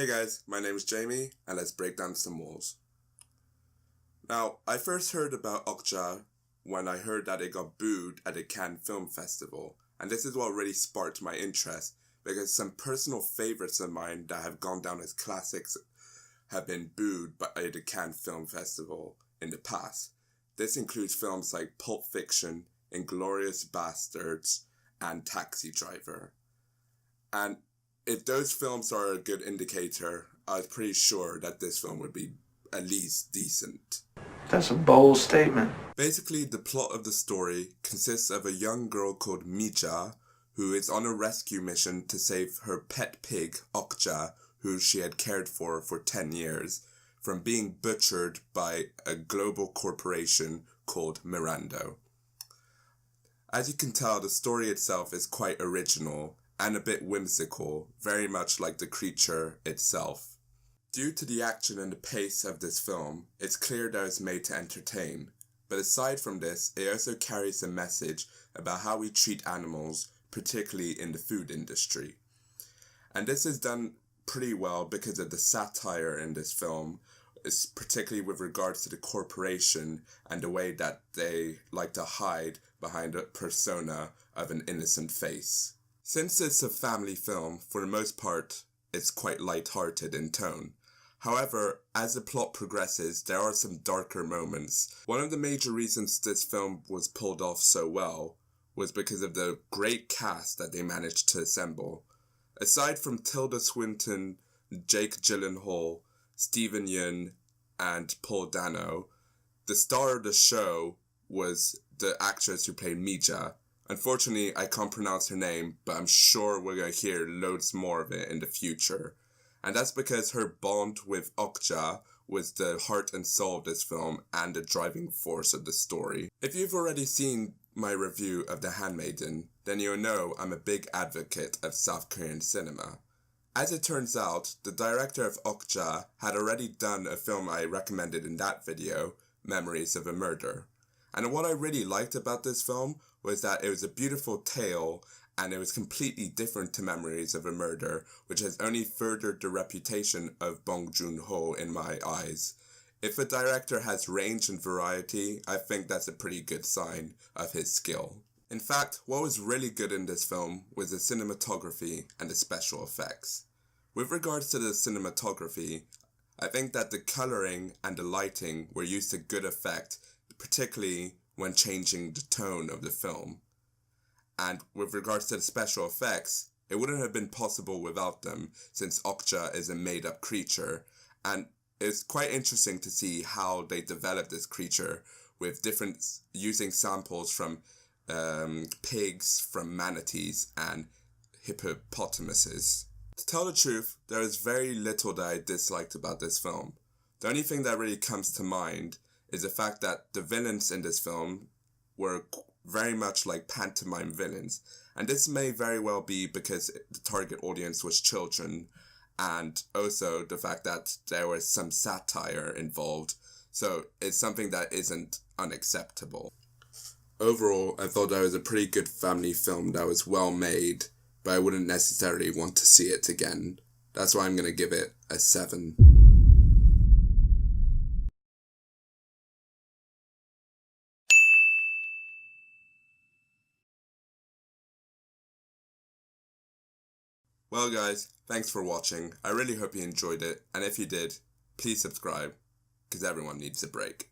Hey guys, my name is Jamie, and let's break down some walls. Now, I first heard about OKJA when I heard that it got booed at the Cannes Film Festival, and this is what really sparked my interest, because some personal favorites of mine that have gone down as classics have been booed by the Cannes Film Festival in the past. This includes films like Pulp Fiction, Inglourious Basterds, and Taxi Driver. And if those films are a good indicator, I was pretty sure that this film would be at least decent. That's a bold statement. Basically, the plot of the story consists of a young girl called Mija, who is on a rescue mission to save her pet pig, OKJA, who she had cared for 10 years, from being butchered by a global corporation called Mirando. As you can tell, the story itself is quite original and a bit whimsical, very much like the creature itself. Due to the action and the pace of this film, it's clear that it's made to entertain. But aside from this, it also carries a message about how we treat animals, particularly in the food industry. And this is done pretty well because of the satire in this film, particularly with regards to the corporation and the way that they like to hide behind a persona of an innocent face. Since it's a family film, for the most part, it's quite light-hearted in tone. However, as the plot progresses, there are some darker moments. One of the major reasons this film was pulled off so well was because of the great cast that they managed to assemble. Aside from Tilda Swinton, Jake Gyllenhaal, Steven Yeun, and Paul Dano, the star of the show was the actress who played Mija. Unfortunately, I can't pronounce her name, but I'm sure we're going to hear loads more of it in the future. And that's because her bond with OKJA was the heart and soul of this film and the driving force of the story. If you've already seen my review of The Handmaiden, then you'll know I'm a big advocate of South Korean cinema. As it turns out, the director of OKJA had already done a film I recommended in that video, Memories of a Murder. And what I really liked about this film was that it was a beautiful tale and it was completely different to Memories of a Murder, which has only furthered the reputation of Bong Joon-ho in my eyes. If a director has range and variety, I think that's a pretty good sign of his skill. In fact, what was really good in this film was the cinematography and the special effects. With regards to the cinematography, I think that the coloring and the lighting were used to good effect, particularly when changing the tone of the film. And with regards to the special effects, it wouldn't have been possible without them, since OKJA is a made-up creature, and it's quite interesting to see how they developed this creature with using samples from pigs, from manatees, and hippopotamuses. To tell the truth, there is very little that I disliked about this film. The only thing that really comes to mind is the fact that the villains in this film were very much like pantomime villains. And this may very well be because the target audience was children, and also the fact that there was some satire involved. So it's something that isn't unacceptable. Overall, I thought that was a pretty good family film that was well made, but I wouldn't necessarily want to see it again. That's why I'm going to give it a 7. Well guys, thanks for watching. I really hope you enjoyed it, and if you did, please subscribe, because everyone needs a break.